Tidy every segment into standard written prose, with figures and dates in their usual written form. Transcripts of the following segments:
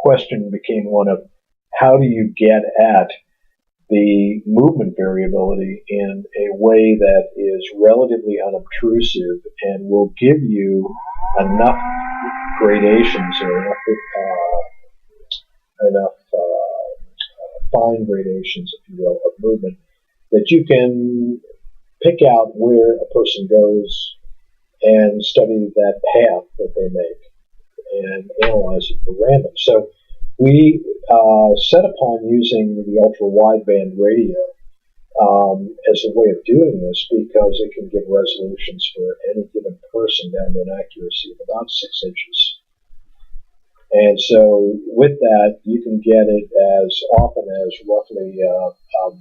question became one of how do you get at the movement variability in a way that is relatively unobtrusive and will give you enough gradations or enough fine gradations, if you will, of movement that you can pick out where a person goes and study that path that they make and analyze it for random. So we set upon using the ultra-wideband radio as a way of doing this because it can give resolutions for any given person down to an accuracy of about 6 inches. And so with that, you can get it as often as roughly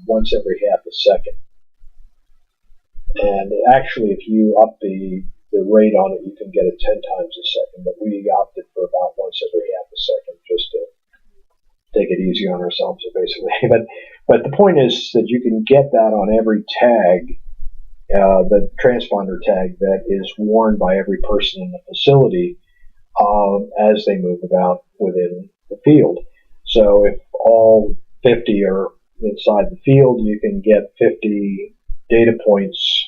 once every half a second. And actually, if you up the rate on it, you can get it 10 times a second, but we opted for about once every half a second just to take it easy on ourselves, basically. But the point is that you can get that on every tag, the transponder tag that is worn by every person in the facility as they move about within the field. So if all 50 are inside the field, you can get 50 data points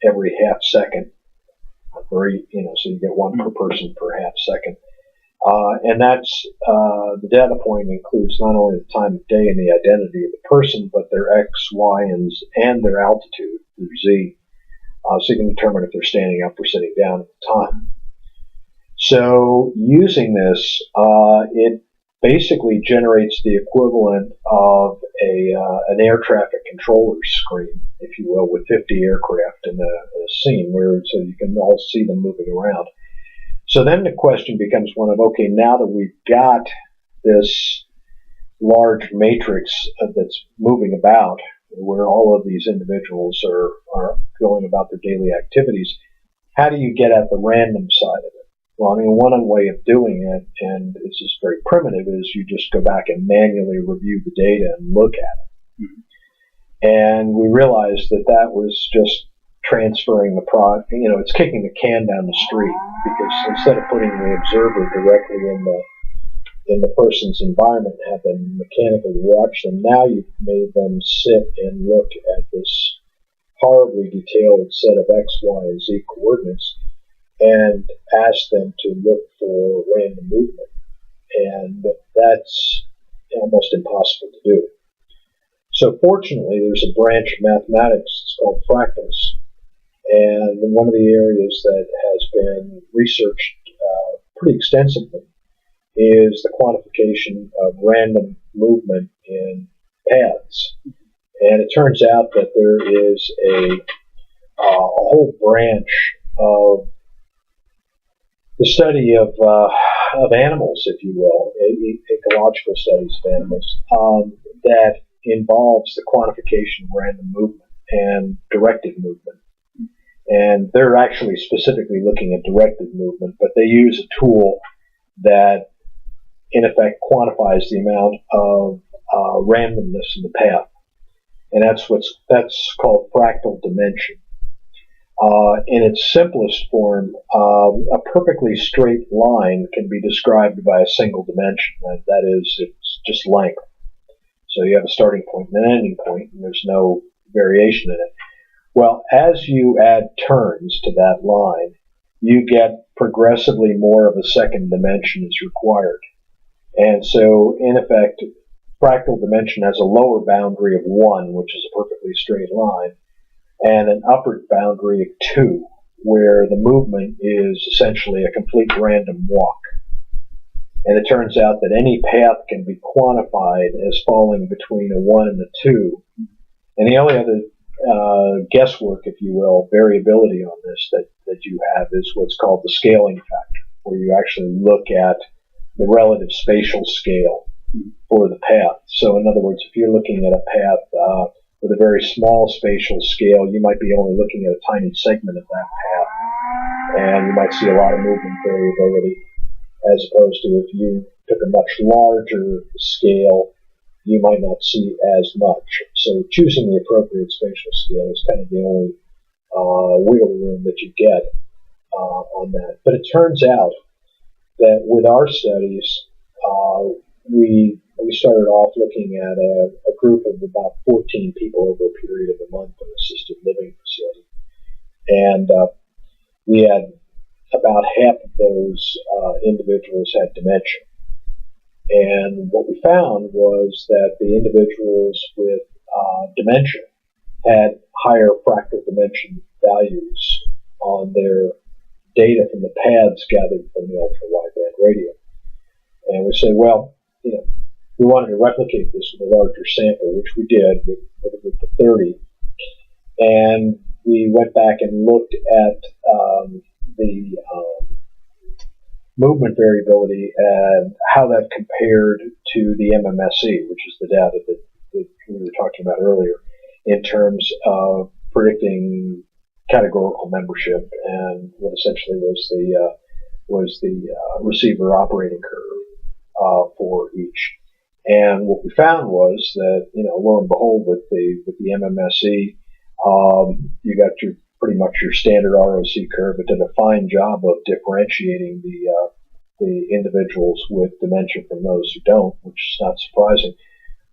every half second. So you get one per person per half second. And that's the data point includes not only the time of day and the identity of the person, but their X, Y, and their altitude, their Z. So you can determine if they're standing up or sitting down at the time. So using this, it basically generates the equivalent of an air traffic controller screen, if you will, with 50 aircraft in a scene so you can all see them moving around. So then the question becomes one of, okay, now that we've got this large matrix that's moving about, where all of these individuals are going about their daily activities, how do you get at the random side of it? Well, I mean, one way of doing it, and this is very primitive, is you just go back and manually review the data and look at it. Mm-hmm. And we realized that was just transferring the product, it's kicking the can down the street, because instead of putting the observer directly in the person's environment and have them mechanically watch them, now you've made them sit and look at this horribly detailed set of X, Y, and Z coordinates and ask them to look for random movement. And that's almost impossible to do. So fortunately, there's a branch of mathematics, it's called fractals. And one of the areas that has been researched pretty extensively is the quantification of random movement in paths. And it turns out that there is a whole branch of the study of animals, if you will, ecological studies of animals, that involves the quantification of random movement and directed movement. And they're actually specifically looking at directed movement, but they use a tool that, in effect, quantifies the amount of randomness in the path. And that's called fractal dimension. In its simplest form, a perfectly straight line can be described by a single dimension. That is, it's just length. So you have a starting point and an ending point, and there's no variation in it. Well, as you add turns to that line, you get progressively more of a second dimension is required. And so, in effect, fractal dimension has a lower boundary of 1, which is a perfectly straight line, and an upper boundary of 2, where the movement is essentially a complete random walk. And it turns out that any path can be quantified as falling between a 1 and a 2. And the only other guesswork, if you will, variability on this that you have is what's called the scaling factor, where you actually look at the relative spatial scale for the path. So in other words, if you're looking at a path with a very small spatial scale, you might be only looking at a tiny segment of that path, and you might see a lot of movement variability, as opposed to if you took a much larger scale, you might not see as much. So choosing the appropriate spatial scale is kind of the only wiggle room that you get on that. But it turns out that with our studies, we started off looking at a group of about 14 people over a period of a month in an assisted living facility. And we had about half of those individuals had dementia. And what we found was that the individuals with dementia had higher fractal dimension values on their data from the paths gathered from the ultra-wideband radio. And we said, well, we wanted to replicate this with a larger sample, which we did with a group of 30. And we went back and looked at the movement variability and how that compared to the MMSE, which is the data that we were talking about earlier, in terms of predicting categorical membership and what essentially was the receiver operating curve for each. And what we found was that, lo and behold, with the MMSE, you got pretty much your standard ROC curve. It did a fine job of differentiating the individuals with dementia from those who don't, which is not surprising.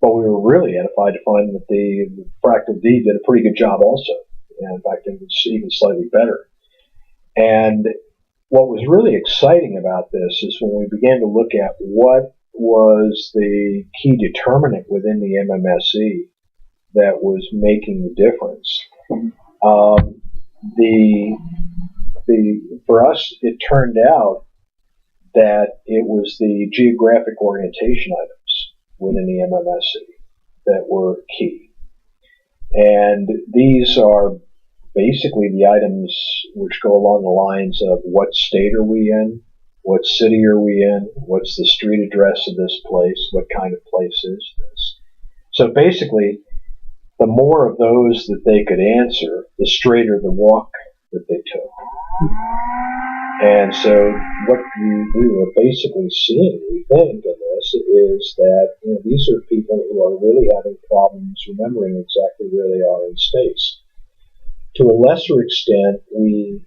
But we were really edified to find that the fractal D did a pretty good job also. And in fact, it was even slightly better. And what was really exciting about this is when we began to look at what was the key determinant within the MMSE that was making the difference. For us, it turned out that it was the geographic orientation items within the MMSE that were key. And these are basically the items which go along the lines of what state are we in, what city are we in, what's the street address of this place, what kind of place is this. So basically, the more of those that they could answer, the straighter the walk that they took. And so what we were basically seeing, we think, in this is that these are people who are really having problems remembering exactly where they are in space. To a lesser extent, we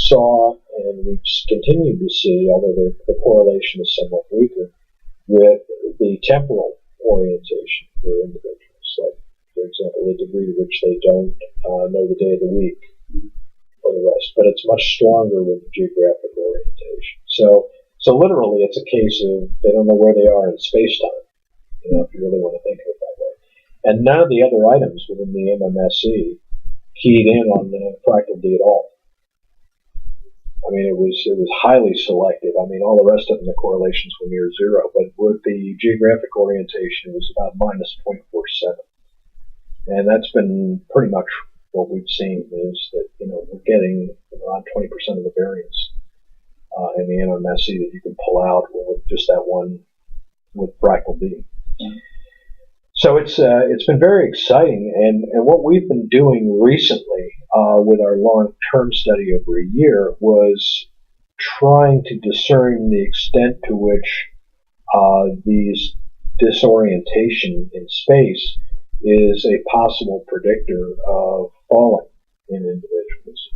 saw, and we continue to see, although the correlation is somewhat weaker, with the temporal orientation for individuals. Like, for example, the degree to which they don't know the day of the week or the rest. But it's much stronger with the geographic orientation. So literally, it's a case of they don't know where they are in space-time, if you really want to think of it that way. And none of the other items within the MMSE keyed in on the fractal D at all. I mean, it was highly selective. I mean, all the rest of them, the correlations were near zero, but with the geographic orientation, it was about minus 0.47. And that's been pretty much what we've seen is that, we're getting around 20% of the variance in the MMSE that you can pull out with just that one with fractal D. So it's been very exciting, and what we've been doing recently with our long-term study over a year was trying to discern the extent to which these disorientation in space is a possible predictor of falling in individuals.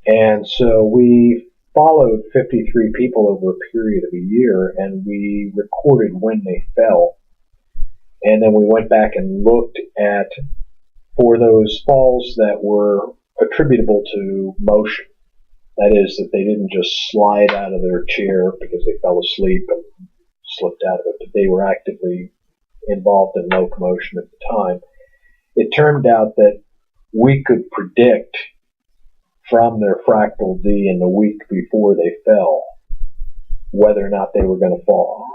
And so we followed 53 people over a period of a year, and we recorded when they fell. And then we went back and looked at, for those falls that were attributable to motion, that is, that they didn't just slide out of their chair because they fell asleep and slipped out of it, but they were actively involved in locomotion at the time. It turned out that we could predict from their fractal D in the week before they fell whether or not they were going to fall.